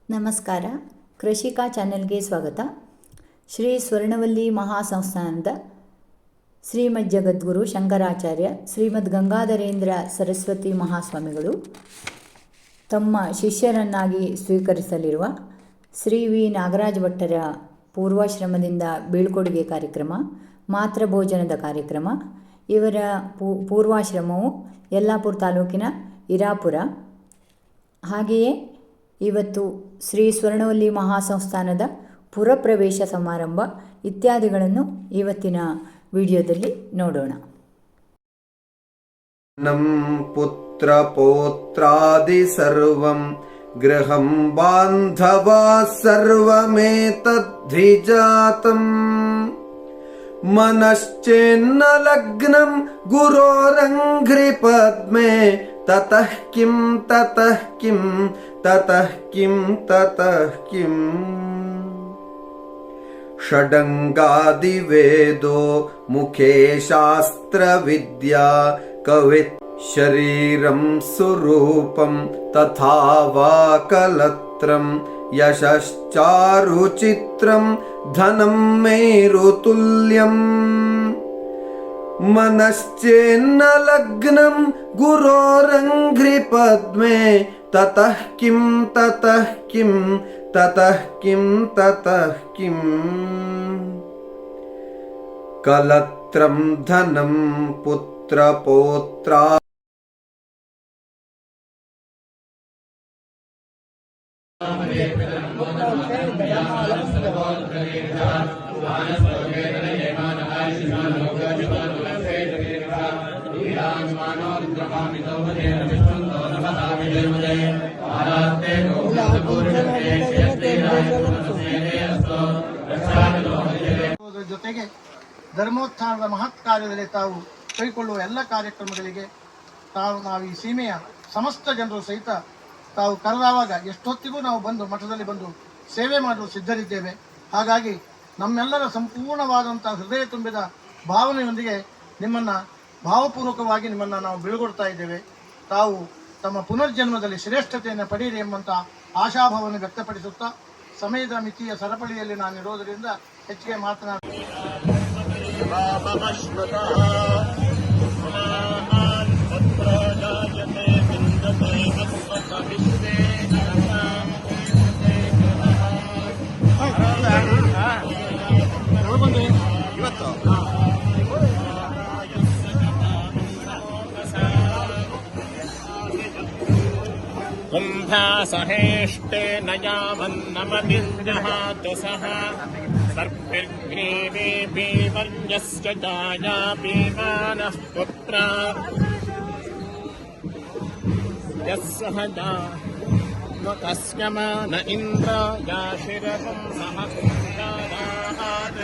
ನಮಸ್ಕಾರ. ಕೃಷಿಕಾ ಚಾನೆಲ್ಗೆ ಸ್ವಾಗತ. ಶ್ರೀ ಸ್ವರ್ಣವಲ್ಲಿ ಮಹಾಸಂಸ್ಥಾನದ ಶ್ರೀಮದ್ ಜಗದ್ಗುರು ಶಂಕರಾಚಾರ್ಯ ಶ್ರೀಮದ್ ಗಂಗಾಧರೇಂದ್ರ ಸರಸ್ವತಿ ಮಹಾಸ್ವಾಮಿಗಳು ತಮ್ಮ ಶಿಷ್ಯರನ್ನಾಗಿ ಸ್ವೀಕರಿಸಲಿರುವ ಶ್ರೀ ವಿ ನಾಗರಾಜ ಭಟ್ಟರ ಪೂರ್ವಾಶ್ರಮದಿಂದ ಬೀಳ್ಕೊಡುಗೆ ಕಾರ್ಯಕ್ರಮ, ಮಾತೃಭೋಜನದ ಕಾರ್ಯಕ್ರಮ. ಇವರ ಪೂರ್ವಾಶ್ರಮವು ಯಲ್ಲಾಪುರ ತಾಲೂಕಿನ ಇರಾಪುರ. ಹಾಗೆಯೇ ಇವತ್ತು ಶ್ರೀ ಸ್ವರ್ಣವಲ್ಲಿ ಮಹಾಸಂಸ್ಥಾನದ ಪುರಪ್ರವೇಶ ಸಮಾರಂಭ ಇತ್ಯಾದಿಗಳನ್ನು ಇವತ್ತಿನ ವಿಡಿಯೋದಲ್ಲಿ ನೋಡೋಣ. ನಂ ಪುತ್ರ ಪೌತ್ರಾದಿ ಸರ್ವಂ ಗೃಹಂ ಬಾಂಧವಾ ಸರ್ವಮೇತದ್ವಿಜಾತಂ ಮನಶ್ಚೇನ್ನ ಲಗ್ನಂ ಗುರೋರಂಘ್ರಿ ಪದ್ಮೆ ತತಃ ಕಿಂ ತತಃ ಕಿಂ ತತಃ ಕಿಂ ತತಃ ಕಿಂ ಷಡಂಗಾದಿವೇದೋ ಮುಖೇ ಶಾಸ್ತ್ರ ವಿದ್ಯಾ ಕವಿತ್ ಶರೀರಂ ಸುರೂಪಂ ತಥಾ ವಾ ಕಲತ್ರಂ ಯಶಶ್ಚಾರುಚಿತ್ರಂ ಧನಂ ಮೇರುತುಲ್ಯಂ ಮನಶ್ಚೇನ್ನ ಲಗ್ನಂ ಗುರೋರಂಘ್ರಿ ಪದ್ಮೆ ತತಃ ಕಿಂ ತತಃ ಕಿಂ ತತಃ ಕಿಂ ತತಃ ಕಿಂ ಕಲತ್ರಂ ಧನಂ ಪುತ್ರ ಪೌತ್ರಾ ಜೊತೆಗೆ ಧರ್ಮೋತ್ಥಾನದ ಮಹತ್ ಕಾರ್ಯದಲ್ಲಿ ತಾವು ಕೈಗೊಳ್ಳುವ ಎಲ್ಲ ಕಾರ್ಯಕ್ರಮಗಳಿಗೆ ನಾವು ಈ ಸೀಮೆಯ ಸಮಸ್ತ ಜನರು ಸಹಿತ ತಾವು ಕರೆದಾವಾಗ ಎಷ್ಟೊತ್ತಿಗೂ ನಾವು ಬಂದು ಮಠದಲ್ಲಿ ಬಂದು ಸೇವೆ ಮಾಡಲು ಸಿದ್ಧರಿದ್ದೇವೆ. ಹಾಗಾಗಿ ನಮ್ಮೆಲ್ಲರ ಸಂಪೂರ್ಣವಾದಂತಹ ಹೃದಯ ತುಂಬಿದ ಭಾವನೆಯೊಂದಿಗೆ ಭಾವಪೂರ್ವಕವಾಗಿ ನಿಮ್ಮನ್ನು ನಾವು ಬೀಳ್ಕೊಡ್ತಾ ಇದ್ದೇವೆ. ತಾವು ತಮ್ಮ ಪುನರ್ಜನ್ಮದಲ್ಲಿ ಶ್ರೇಷ್ಠತೆಯನ್ನು ಪಡೆಯಿರಿ ಎಂಬಂಥ ಆಶಾಭಾವನೆ ವ್ಯಕ್ತಪಡಿಸುತ್ತಾ ಸಮಯದ ಮಿತಿಯ ಸರಪಳಿಯಲ್ಲಿ ನಾನಿರೋದರಿಂದ ಹೆಚ್ಚಿಗೆ ಕುಂಭ್ಯಾಸಹೇಷ್ಟೇ ನಯಾಮನ್ನಮತಿರ್ಜಹಾತು ಸಹ ಸರ್ಪಿರ್ಗ್ರೀವೇ ಪೀವರ್ಯಸ್ಯ ಜಾಯಾ ಪೀಮಾನಃ ಪುತ್ರ ಯಸ್ಸಹ ತಸ್ಯ ಮಾನ ಇಂದ್ರ ಯಾಶಿರಸಂ ಸಹ ಕುಂಭ್ಯಾನಾತ್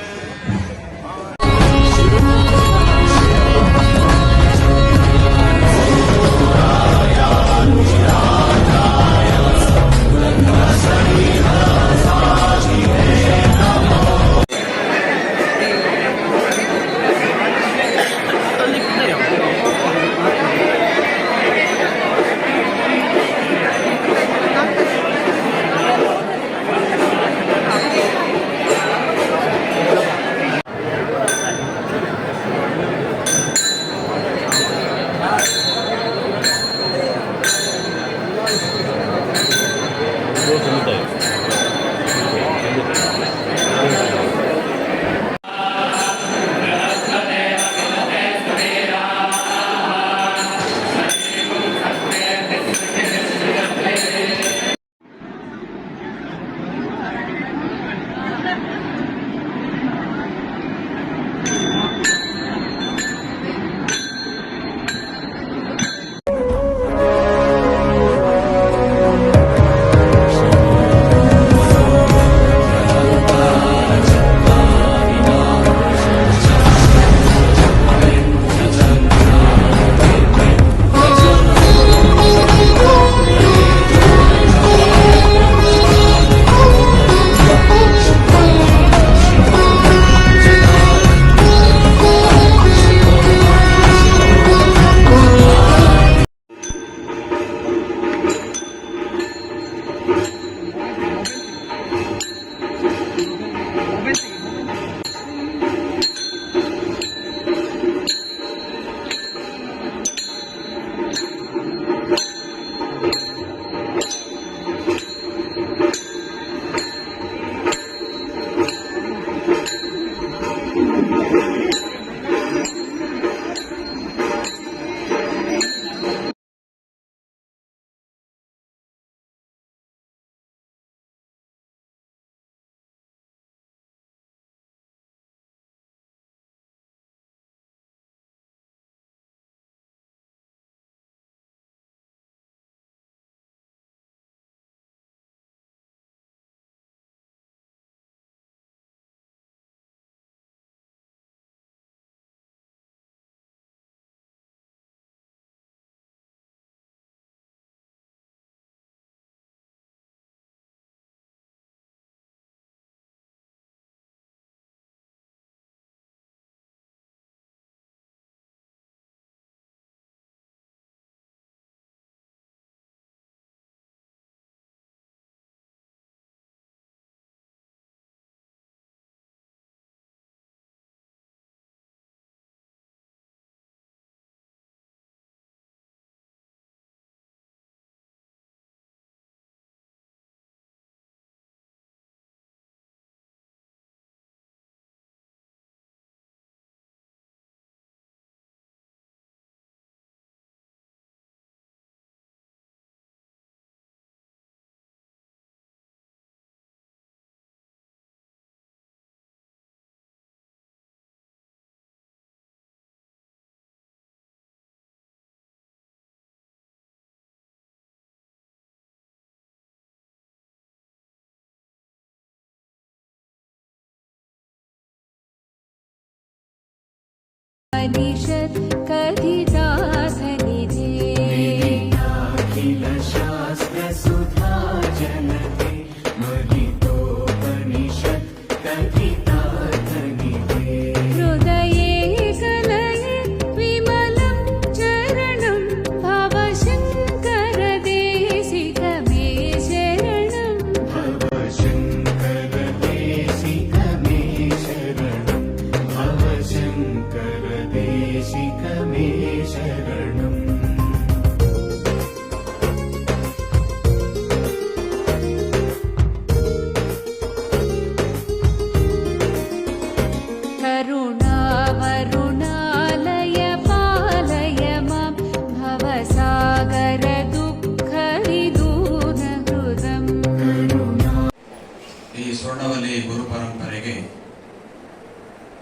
ಸ್ವರ್ಣವಲ್ಲಿ ಗುರು ಪರಂಪರೆಗೆ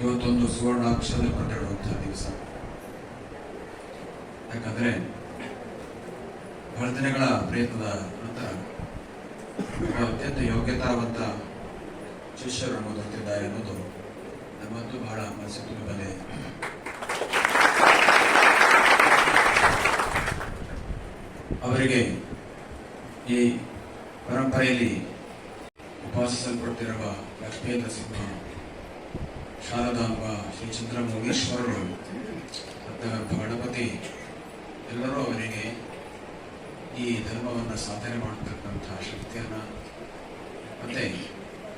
ಇವತ್ತೊಂದು ಸುವರ್ಣಾಕ್ಷರ ಬರೆದಿಡುವಂತಹ ದಿವಸ. ಯಾಕಂದರೆ ಬಹಳ ದಿನಗಳ ಪ್ರಯತ್ನದ ನಂತರ ಅತ್ಯಂತ ಯೋಗ್ಯತಾವಂತ ಶಿಷ್ಯರನ್ನು ದೊರೆತಿದ್ದಾರೆ ಅನ್ನೋದು ನಮ್ಮಂತೂ ಬಹಳ ಮನಸ್ಸಿಗೆ ಬಂದಿದೆ. ಅವರಿಗೆ ಈ ಪರಂಪರೆಯಲ್ಲಿ ಉಪಾಸಿಸಲ್ಪಡುತ್ತಿರುವ ಲಕ್ಷ್ಮೀಂದ್ರ ಸಿಂಹ, ಶಾರದಾಂಬ, ಶ್ರೀ ಚಂದ್ರಮೌಳೀಶ್ವರರು ಮತ್ತು ಗಣಪತಿ ಎಲ್ಲರೂ ಅವರಿಗೆ ಈ ಧರ್ಮವನ್ನು ಸಾಧನೆ ಮಾಡತಕ್ಕಂತಹ ಶಕ್ತಿಯನ್ನು ಮತ್ತೆ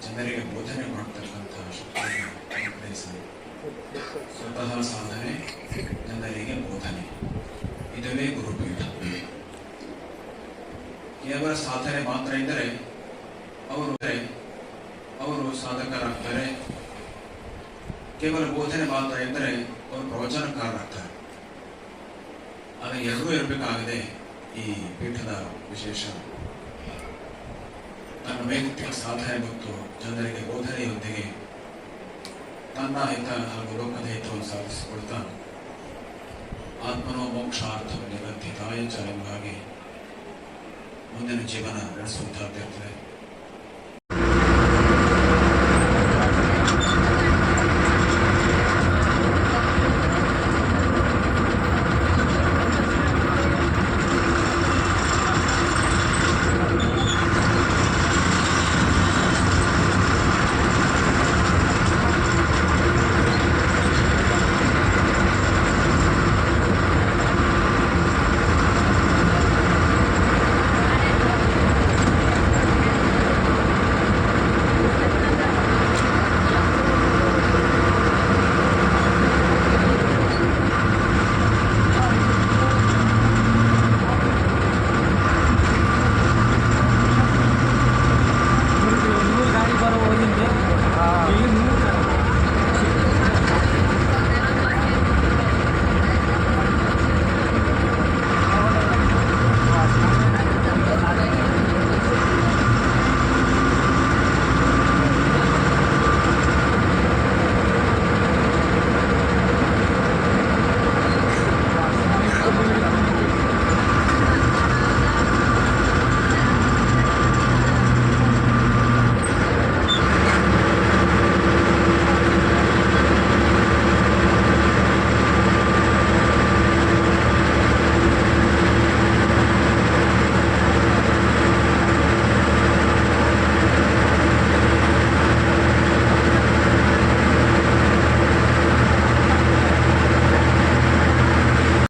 ಜನರಿಗೆ ಬೋಧನೆ ಮಾಡತಕ್ಕಂತಹ ಶಕ್ತಿಯನ್ನು ಅನುಗ್ರಹಿಸಿದರು. ಸ್ವತಃ ಸಾಧನೆ, ಜನರಿಗೆ ಬೋಧನೆ, ಇದುವೇ ಗುರುಪೀಠ. ಕೇವಲ ಸಾಧನೆ ಮಾತ್ರ ಇದ್ದರೆ ಅವರು ಸಾಧಕರಾಗ್ತಾರೆ, ಕೇವಲ ಬೋಧನೆ ಮಾತ್ರ ಎಂದರೆ ಅವರು ಪ್ರವಚನಕಾರರಾಗ್ತಾರೆ. ಆಗ ಎರಡೂ ಇರಬೇಕಾಗಿದೆ. ಈ ಪೀಠದ ವಿಶೇಷ ತನ್ನ ವೈಯಕ್ತಿಕ ಸಾಧನೆ ಮತ್ತು ಜನರಿಗೆ ಬೋಧನೆಯೊಂದಿಗೆ ತನ್ನ ಹಿತ ಹಾಗೂ ಲೋಕದ ಹಿತವನ್ನು ಸಾಧಿಸಿಕೊಳ್ತಾ ಆತ್ಮನೋ ಮೋಕ್ಷಾರ್ಥ ನಿಬದ್ಧಿತಾಯ ಎಂಬ ಹಾಗೆ ಮುಂದಿನ ಜೀವನ ನಡೆಸುವಂತಹದ್ದಿರ್ತದೆ.